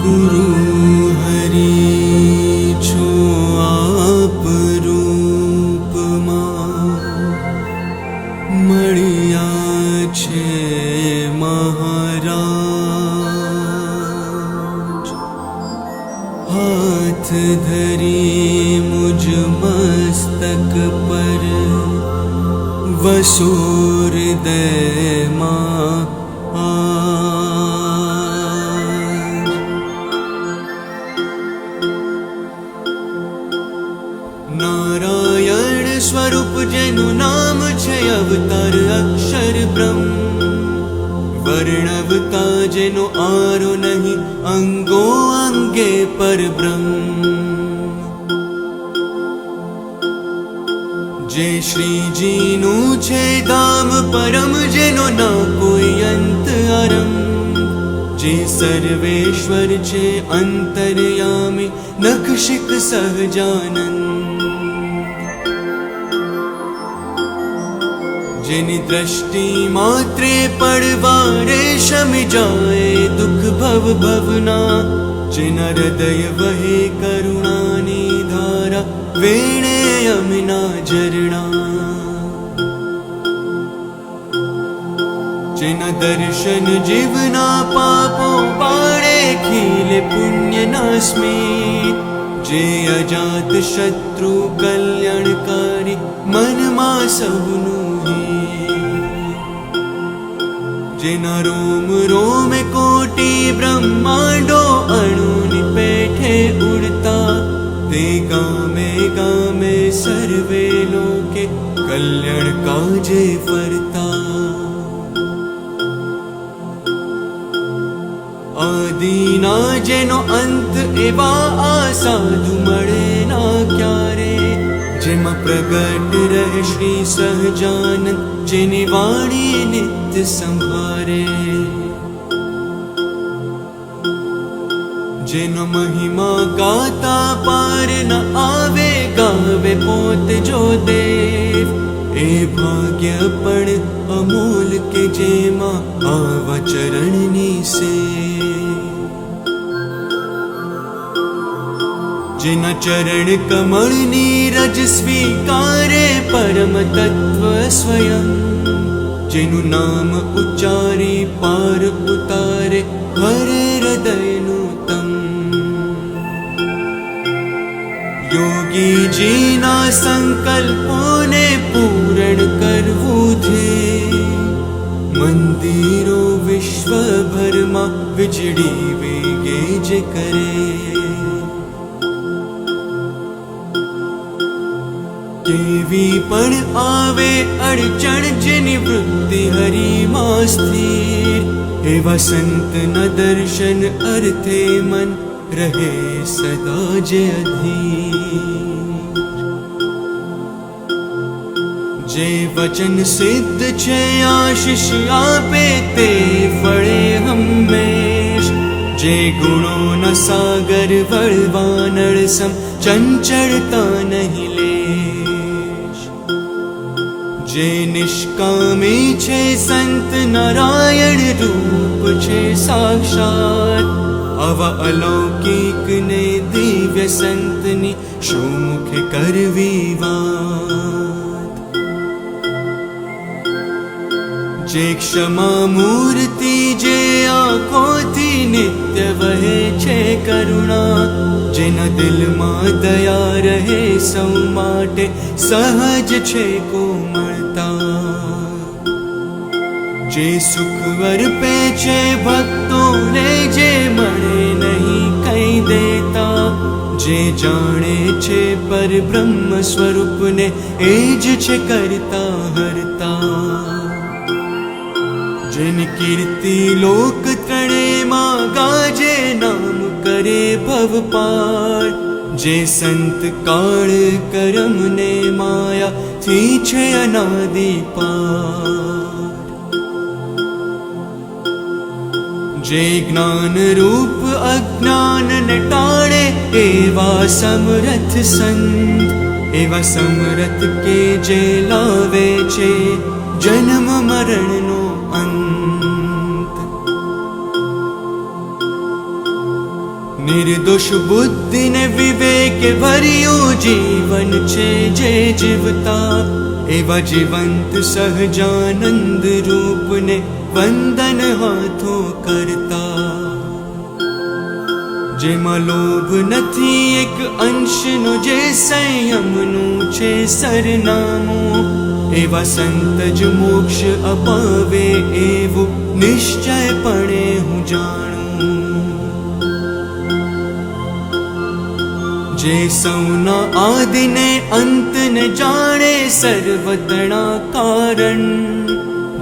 गुरु हरि छो आप रूप मळिया छे महाराज। हाथ धरी मुझ मस्तक पर वसो हृदय मां आज। नारायण स्वरूप जेनु नाम छे अवतार अक्षर ब्रह्म। वर्णवता जेनो आरो नहीं अंगो अंगे पर ब्रह्म। जे श्री जी नु छे धाम परम जेनो ना कोई अंत आरंभ। जे सर्वेश्वर छे अंतर्यामी नखशिक सहजानंद। जेनी दृष्टि मात्रे पड़वारे शमि जाए दुख भव भवना। जेना हृदय वहे करुणानी धारा वेणे यमुना झरणा। जेना दर्शन जीवना पापो बाळे खीले पुण्य ना स्मित। जे अजात शत्रु कल्याणकारी मन मा सहुनु जेना रोम रोम कोटि ब्रह्मांडो अणुनि पेठे उड़ता। ते गामे गामे सर्वे लोके कल्याण काजे फरता। आदिना जेनो अंत एवा आ साधु मळे ना क्यारे। जेमा प्रगट रहे श्री सहजानंद जेनी वाणी नित्य संभारे। जेनो महिमा गाता पार न आवे गावे पोत जो देव। ए भाग्य पण अमूल के जेमा आवा चरणनी से। जिना चरण कमल नीरज स्वीकारे परम तत्व स्वयं। जिनु नाम उच्चारी पार उतारे हरे हृदय नूतम। योगी जीना संकल्पों ने पूर्ण करवू थे। मंदिरो विश्व भरमा विजड़ी वेगे जे करे। केवी पण आवे अड़चण जेनी वृत्ति हरि मां स्थिर। एवा संत न दर्शन अर्थे मन रहे सदा जे अधीर। जे वचन सिद्ध छे आशीष आपे ते फळे हमेश। जे गुणों न सागर वळवानळ सम चंचलता नहीं ले। जे निष्कामी छे संत नारायण रूप छे साक्षात। आवा अलौकिक ने दिव्य संतनी शो मुखे करवी वात। जे क्षमा मूर्ति जे आँखोथी नित्य वहे छे करुणा। जेना दिल मां दया रहे सौ माटे सहज छे कोमलता। जे सुख अर्पे छे भक्तों ने जे मळे नहीं कई देता। जे जाने छे पर ब्रह्म स्वरूप ने एज छे करता हरता। जिन कीर्ति लोक तणे मां गाजे नाम करे भव पार। जे संत काल करम ने माया थी छे अनादि पार। जे ज्ञान रूप अज्ञान ने टाळे एवा समर्थ संत। एवा समर्थ के जे लावे छे जन्म मरण नो अंत। निर्दोष बुद्धि ने विवेक भर्यो जीवन छे जे जीवता एवा जीवंत सहजानंद रूप ने वंदन हाथों करता जेमा लोभ नथी एक अंशनु जे संयमनु छे सरनामु एवा संत ज मोक्ष अपावे एवं निश्चय पणे हूँ जाणू जे सौना आदि ने अंत ने जाने सर्वतणा कारण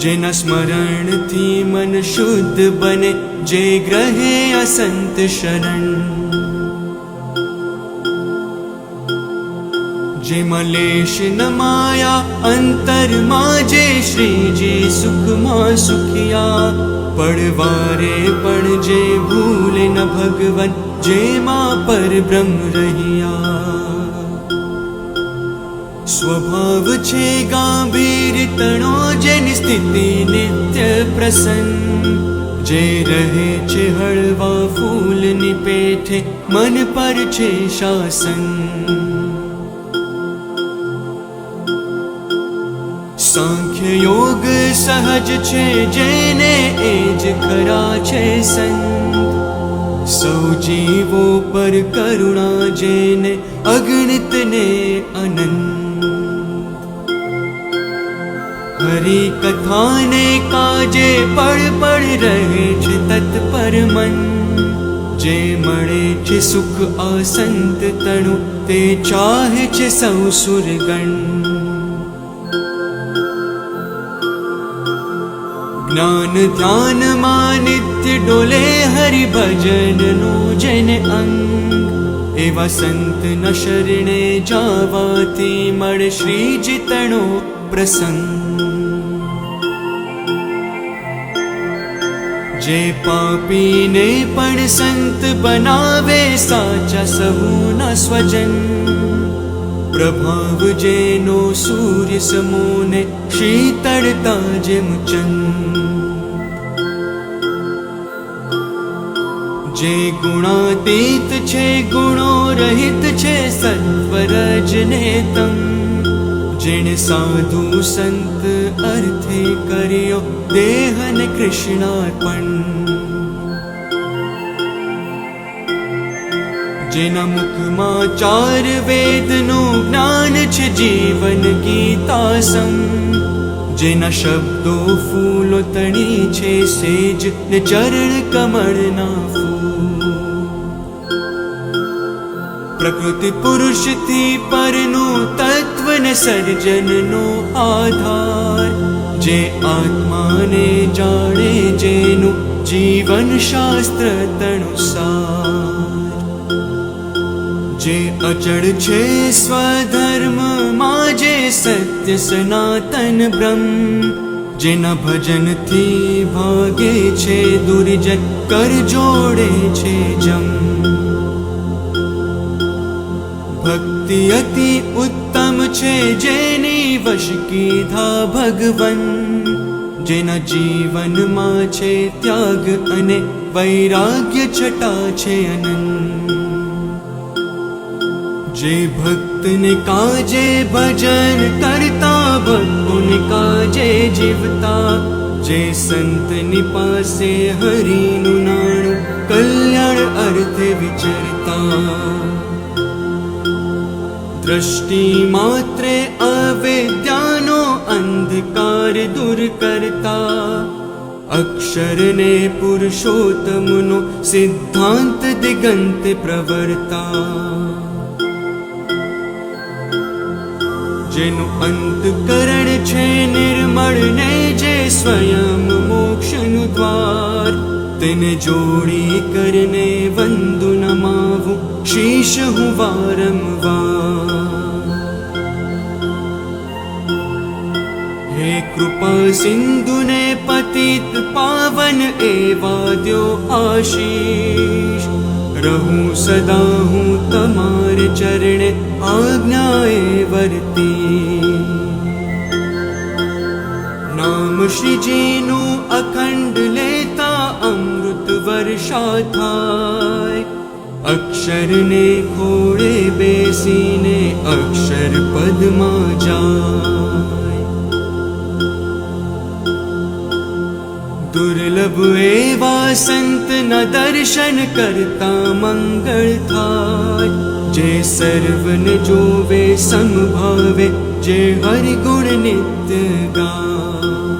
जेना स्मरण थी मन शुद्ध बने जे ग्रहे असंत शरण जे मलेश न माया अंतर माजे श्री जी सुख मां सुखिया पड़वारे पण जे भूले न भगवन जे मां पर ब्रह्म रहिया स्वभाव छे गंभीर तणो जेनी स्थिति नित्य प्रसन्न जे रहे छे हळवा फूलनी पेठे मन पर छे शासन सांख्य योग सहज छे जेने एज खरा छे संत सौ जीवो पर करुणा जेने अगणित ने अनंत हरि कथा ने काजे पड़ पड़ रहे छे तत्पर मन जे मळे छे सुख आसंत तणु ते चाहे छे सौ सुरगण ज्ञान ध्यान मां नित्य डोले हरि भजन नो जन अंग एवा संत न शरणे जावाती मळे श्रीजी तणो प्रसंग जे पापी ने पण संत बनावे साचा सहुना स्वजन प्रभाव जेनो सूर्य समूने शीतलता जेम चंद जे गुणातीत छे गुणो रहित छे सत्वरज ने तम जेने साधु संत अर्थे कर्यो देहन कृष्णार्पण जेना मुखमा चार वेदनु ज्ञान छे जीवन गीता सम जेना शब्दो फूलो तणी छे सेज ने चरण कमल ना फूल प्रकृति पुरुष थी परनु तत्व ने सर्जन नो आधार जे आत्मा ने जाने जेनु जीवन शास्त्र तनुसार जे अचड़ छे स्वधर्म माजे सत्य सनातन ब्रह्म जेना भजन थी भागे छे दुर्जन कर जोड़े छे जम भक्ति अति उत्तम छे जेनी वश कीधा भगवन जेना जीवन मां छे त्याग अने वैराग्य छटा छे अनंत जे भक्त ने काजे भजन करता भक्तों ने काजे जीवता जे संत नि पासे हरि नु नाणु कल्याण अर्थे विचरता दृष्टि मात्रे अविद्यानो अंधकार दूर करता अक्षर ने पुरुषोत्तमनो सिद्धांत दिगंत प्रवर्ता जेनु अंतकरण छे निर्मल ने जे स्वयं मोक्षनु द्वार तेने जोड़ी करने वंदु नमावु शीश हूँ वारंवार हे कृपा सिंधु ने पतित पावन एवा द्यो आशीष रहूं सदा हूँ तमारे चरणे आज्ञाए वर्ती नाम श्री जीनु अखंड लेता अमृत वर्षा थाय અક્ષરને ખોળે બેસીને અક્ષર પદમાં જાય. દુર્લભ એવા સંતના દર્શન કરતા મંગળ થાય. જે સર્વને જોવે સમભાવે, જે હરિગુણ નિત્ય ગાય.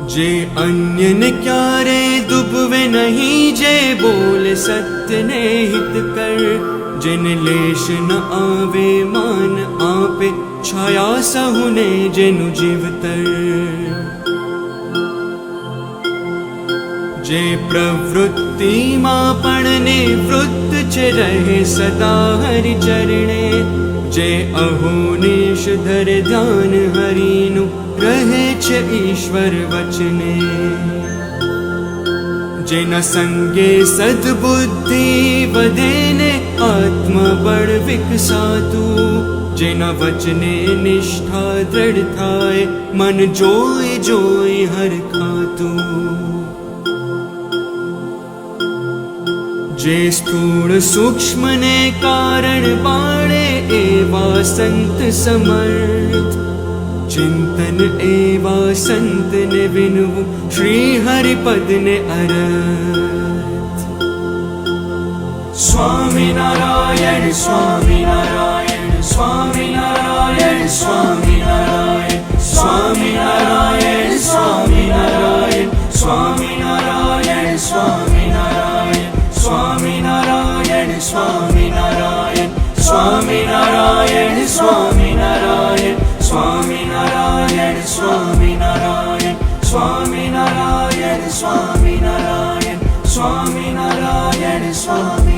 જે અન્યને ક્યારે દુભવે નહીં, જે બોલે સત્યને હિત કર. જેને લેશ ન આવે માન આપે, છાયા સહુને જેનું જીવતર. જે પ્રવૃત્તિમાં પણ નિવૃત્ત છે, રહે સદા હરિ ચરણે. જે અહોનિશ ધરે ધ્યાન હરિનું, રહે છે ઈશ્વર વચને. જેના સંગે સદબુદ્ધિ વધે ને આત્મબળ વિકસાતું. જેના વચને નિષ્ઠા દ્રઢ થાય, મન જોઈ જોઈ હરખાતું. જે સ્થૂળ સૂક્ષ્મ ને કારણ પાડે, એવા સંત સમર્થ. ચિંતન એવા સંતને વિનવું, શ્રી હરિપદને અરથ. સ્વામિનારાયણ સ્વામિનારાયણ સ્વામિનારાયણ સ્વામિનારાયણ સ્વામિનારાયણ સ્વામિનારાયણ સ્વામિનારાયણ સ્વામિનારાયણ સ્વામિનારાયણ સ્વામિનારાયણ સ્વામિનારાયણ સ્વામિનારાયણ સ્વામિનારાયણ સ્વામિનારાયણ સ્વામિનારાયણ સ્વામિનારાયણ સ્વામિનારાયણ સ્વામિનારાયણ.